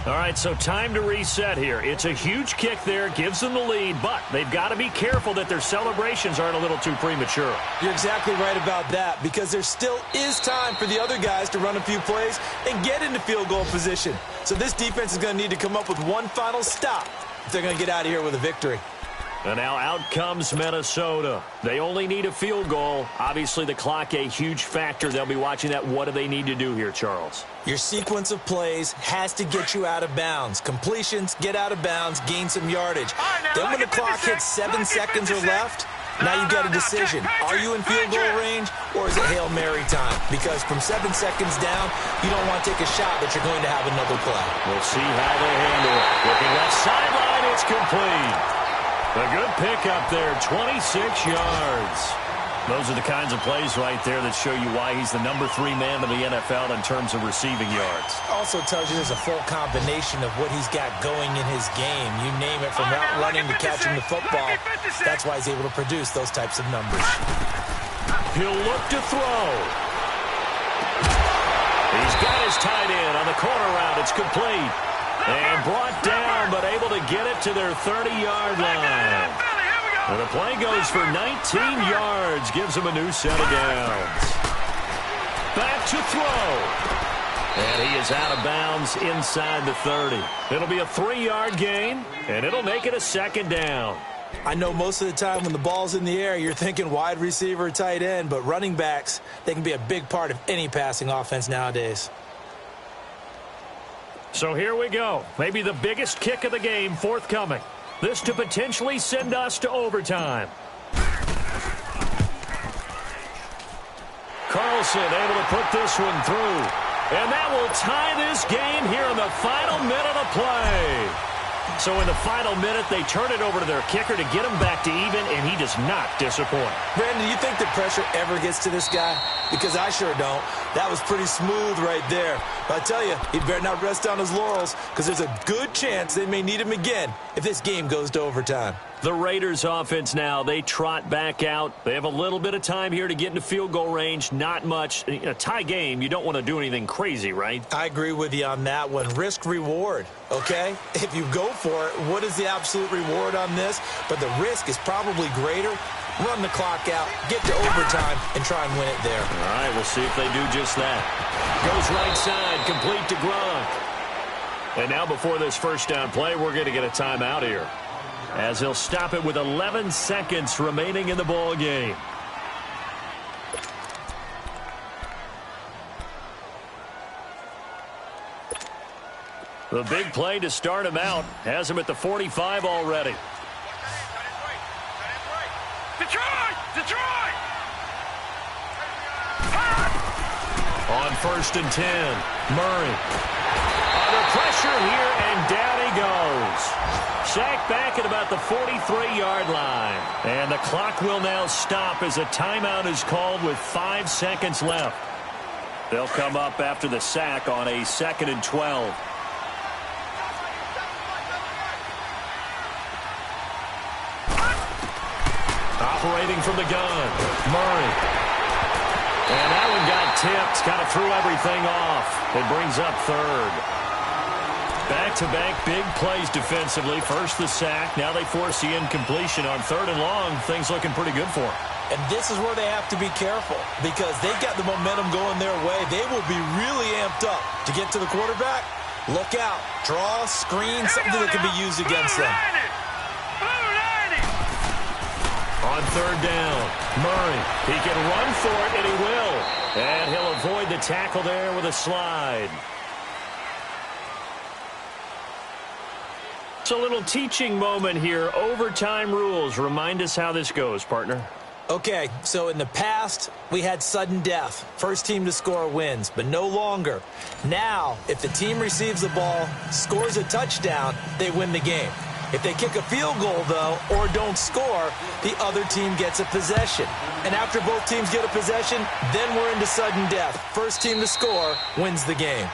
All right, so time to reset here. It's a huge kick there, gives them the lead, but they've got to be careful that their celebrations aren't a little too premature. You're exactly right about that, because there still is time for the other guys to run a few plays and get into field goal position. So this defense is going to need to come up with one final stop if they're going to get out of here with a victory. And now out comes Minnesota. They only need a field goal. Obviously, the clock a huge factor. They'll be watching that. What do they need to do here, Charles? Your sequence of plays has to get you out of bounds. Completions, get out of bounds, gain some yardage. Then when the clock hits 7 seconds or left, now you've got a decision. Are you in field goal range, or is it Hail Mary time? Because from 7 seconds down, you don't want to take a shot that you're going to have another play. We'll see how they handle it. Looking left sideline, it's complete. A good pickup there, 26 yards. Those are the kinds of plays right there that show you why he's the #3 man in the NFL in terms of receiving yards. Also tells you there's a full combination of what he's got going in his game. You name it, from route running to catching the football. That's why he's able to produce those types of numbers. He'll look to throw. He's got his tight end on the corner route. It's complete. And brought down, but able to get it to their 30-yard line. And the play goes for 19 yards, gives him a new set of downs. Back to throw. And he is out of bounds inside the 30. It'll be a 3-yard gain, and it'll make it a second down. I know most of the time when the ball's in the air, you're thinking wide receiver, tight end, but running backs, they can be a big part of any passing offense nowadays. So here we go. Maybe the biggest kick of the game forthcoming. This to potentially send us to overtime. Carlson able to put this one through. And that will tie this game here in the final minute of play. So in the final minute, they turn it over to their kicker to get him back to even, and he does not disappoint. Brandon, do you think the pressure ever gets to this guy? Because I sure don't. That was pretty smooth right there. But I tell you, he better not rest on his laurels, because there's a good chance they may need him again if this game goes to overtime. The Raiders offense now, they trot back out. They have a little bit of time here to get into field goal range. Not much. In a tie game, you don't want to do anything crazy, right? I agree with you on that one. Risk reward, okay? If you go for it, what is the absolute reward on this? But the risk is probably greater. Run the clock out, get to overtime, and try and win it there. All right, we'll see if they do just that. Goes right side, complete to Gronk. And now before this first down play, we're going to get a timeout here, as he'll stop it with 11 seconds remaining in the ball game. The big play to start him out has him at the 45 already. Detroit! Detroit! On 1st and 10, Murray. Under pressure here, and down he goes. Sacked back at about the 43-yard line. And the clock will now stop as a timeout is called with 5 seconds left. They'll come up after the sack on a 2nd and 12. Operating from the gun, Murray. And that one got tipped, kind of threw everything off. It brings up 3rd. Back-to-back big plays defensively. First the sack, now they force the incompletion on 3rd and long. Things looking pretty good for them. And this is where they have to be careful, because they've got the momentum going their way. They will be really amped up to get to the quarterback. Look out, draw, screen, something that can be used against them. On 3rd down, Murray. He can run for it, and he will. And he'll avoid the tackle there with a slide. It's a little teaching moment here. Overtime rules. Remind us how this goes, partner. Okay, so in the past, we had sudden death. First team to score wins, but no longer. Now, if the team receives the ball, scores a touchdown, they win the game. If they kick a field goal, though, or don't score, the other team gets a possession. And after both teams get a possession, then we're into sudden death. First team to score wins the game.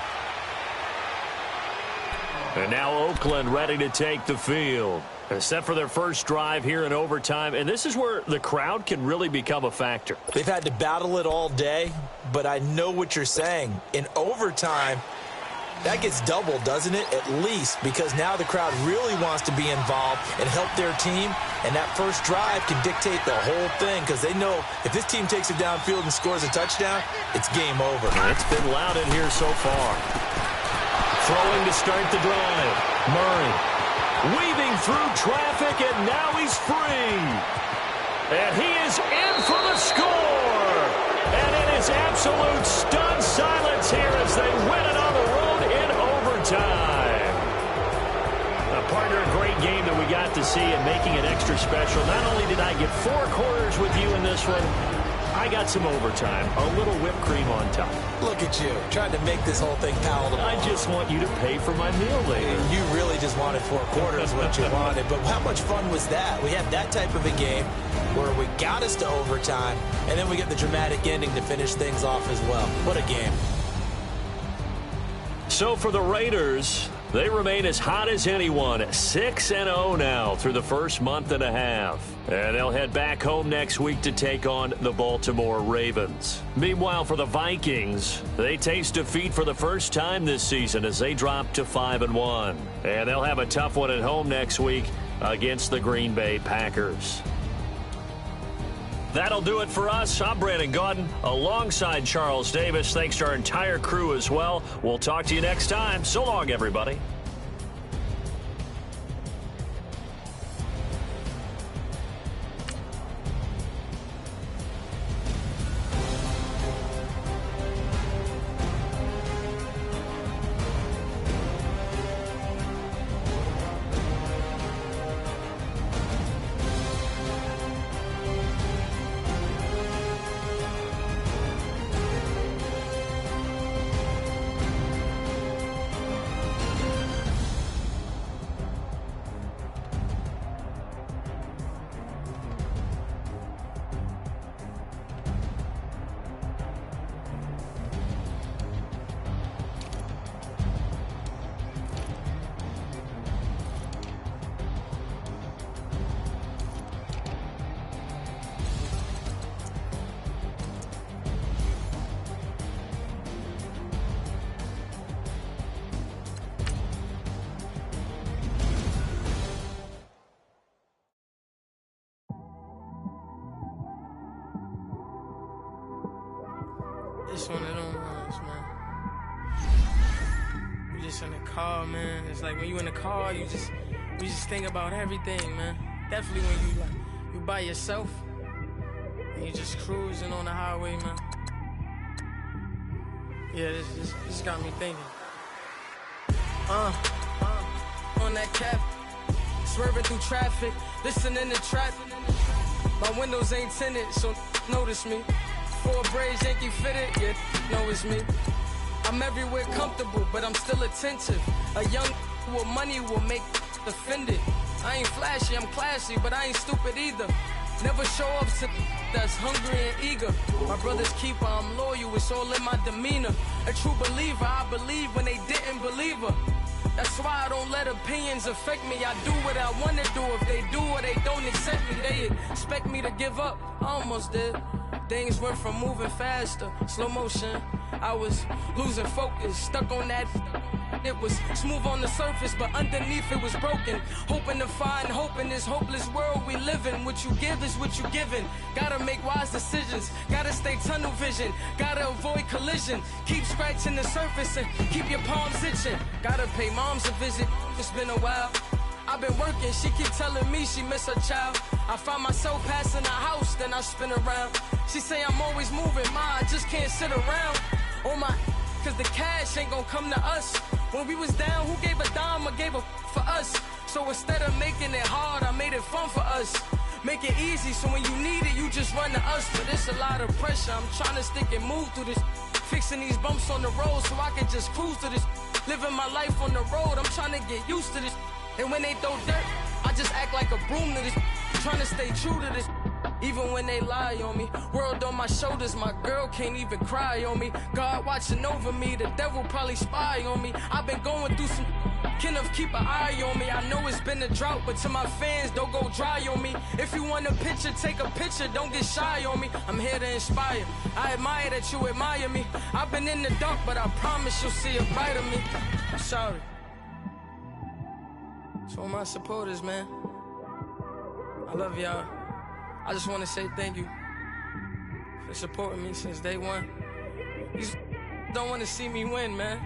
And now Oakland ready to take the field. They're set for their first drive here in overtime, and this is where the crowd can really become a factor. They've had to battle it all day, but I know what you're saying. In overtime, That gets doubled, doesn't it? At least, because now the crowd really wants to be involved and help their team, and that first drive can dictate the whole thing because they know if this team takes it downfield and scores a touchdown, it's game over. It's been loud in here so far. Throwing to start the drive. Murray weaving through traffic, and now he's free. And he is in for the score. And it is absolute stunned silence here as they win it on the road in overtime. Partner, a great game that we got to see and making it extra special. Not only did I get 4 quarters with you in this one, I got some overtime, a little whipped cream on top. Look at you, trying to make this whole thing palatable. I just want you to pay for my meal later. You really just wanted 4 quarters, what you wanted. But how much fun was that? We had that type of a game where we got us to overtime, and then we get the dramatic ending to finish things off as well. What a game. So for the Raiders, they remain as hot as anyone, 6-0 now through the first month and a half. And they'll head back home next week to take on the Baltimore Ravens. Meanwhile, for the Vikings, they taste defeat for the first time this season as they drop to 5-1. And they'll have a tough one at home next week against the Green Bay Packers. That'll do it for us. I'm Brandon Gaudin alongside Charles Davis. Thanks to our entire crew as well. We'll talk to you next time. So long, everybody. It's one of them ones, man. You just in the car, man. It's like when you in the car, you just think about everything, man. Definitely when you by yourself and you just cruising on the highway, man. Yeah, this got me thinking. On that cap, swerving through traffic, listening to trap. My windows ain't tinted, so notice me. 4 braids, Yankee fitted, yeah, know it's me. I'm everywhere comfortable, but I'm still attentive. A young with money will make offended. I ain't flashy, I'm classy, but I ain't stupid either. Never show up to that's hungry and eager. My brother's keeper, I'm loyal, it's all in my demeanor. A true believer, I believe when they didn't believe her. That's why I don't let opinions affect me. I do what I want to do. If they do or they don't accept me, they expect me to give up. I almost did. Things went from moving faster, slow motion. I was losing focus, stuck on that. It was smooth on the surface, but underneath it was broken. Hoping to find hope in this hopeless world we live in. What you give is what you given. Gotta make wise decisions. Gotta stay tunnel vision. Gotta avoid collision. Keep scratching the surface and keep your palms itching. Gotta pay moms a visit. It's been a while. I've been working, she keep telling me she miss her child. I find myself passing the house, then I spin around. She say I'm always moving, I just can't sit around. Oh my, cause the cash ain't gonna come to us. When we was down, who gave a dime or gave a for us? So instead of making it hard, I made it fun for us. Make it easy, so when you need it, you just run to us. But it's a lot of pressure, I'm trying to stick and move through this. Fixing these bumps on the road so I can just cruise to this. Living my life on the road, I'm trying to get used to this. And when they throw dirt, I just act like a broom to this. Trying to stay true to this. even when they lie on me. World on my shoulders, my girl can't even cry on me. God watching over me, the devil probably spy on me. I've been going through some, Kenneth keep an eye on me. I know it's been a drought, but to my fans, don't go dry on me. If you want a picture, take a picture, don't get shy on me. I'm here to inspire, I admire that you admire me. I've been in the dark, but I promise you'll see a bright of me. I'm sorry. To all my supporters, man, I love y'all. I just want to say thank you for supporting me since day one. You don't want to see me win, man.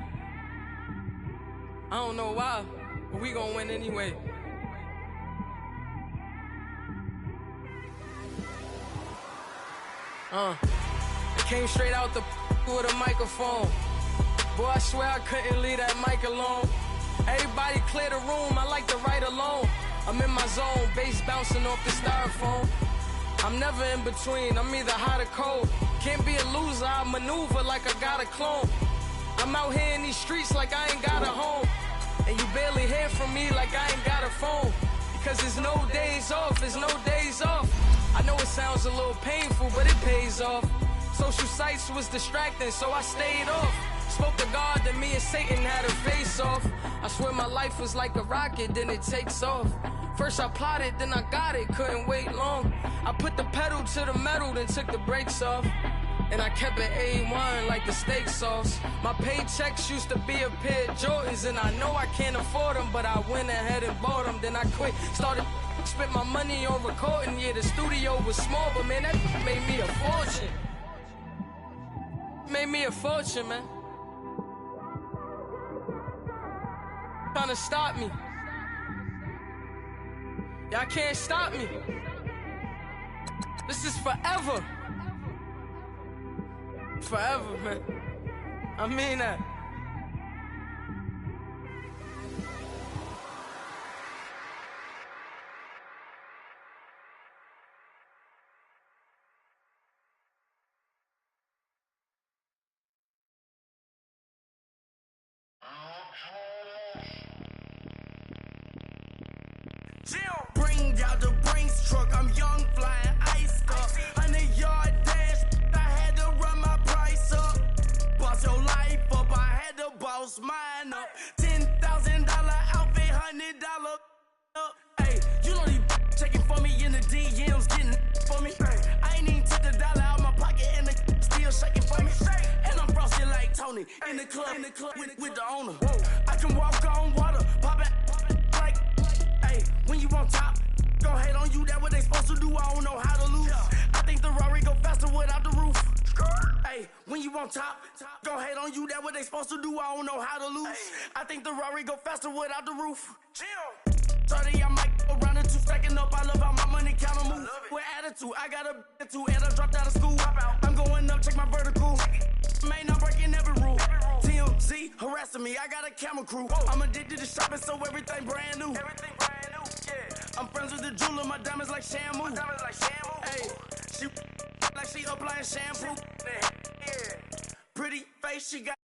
I don't know why, but we gonna win anyway. I came straight out the with a microphone. Boy, I swear I couldn't leave that mic alone. Everybody clear the room, I like to write alone. I'm in my zone, bass bouncing off the styrofoam. I'm never in between, I'm either hot or cold. Can't be a loser, I maneuver like I got a clone. I'm out here in these streets like I ain't got a home. And you barely hear from me like I ain't got a phone. Because there's no days off, there's no days off. I know it sounds a little painful, but it pays off. Social sites was distracting, so I stayed off. Spoke to God that me and Satan had a face off. I swear my life was like a rocket, then it takes off. First I plotted, then I got it, couldn't wait long. I put the pedal to the metal, then took the brakes off. And I kept it A1 like the steak sauce. My paychecks used to be a pair of Jordans, and I know I can't afford them, but I went ahead and bought them. Then I quit, started, spent my money on recording. Yeah, the studio was small, but man, that made me a fortune. Made me a fortune, man. Trying to stop me. Y'all can't stop me. This is forever. Forever, man. I mean that. Bring out the Brinks truck, I'm young, flying ice up. 100-yard dash, I had to run my price up. Boss your life up, I had to boss mine up. $10,000 outfit, $100 up. Hey, you know these checking for me in the DMs, getting for me. I ain't even took the dollar out my pocket and the still shaking for me. And I'm frosty like Tony in the club with the owner. I can walk on water, pop it like. When you on top, gon' hate on you, that what they supposed to do, I don't know how to lose. I think the Rari go faster without the roof. Hey, when you on top, gon' hate on you, that what they supposed to do, I don't know how to lose. I think the Rari go faster without the roof. 30, I might go around the two, stacking up, I love how my money counter move. With attitude, I got a attitude, and I dropped out of school. I'm going up, check my vertical. Man, I'm breaking every rule. TMZ harassing me, I got a camera crew. I'm addicted to shopping, so everything brand new. I'm friends with the jeweler, my diamonds like Shamu. Hey, she like she applying shampoo. Pretty face, she got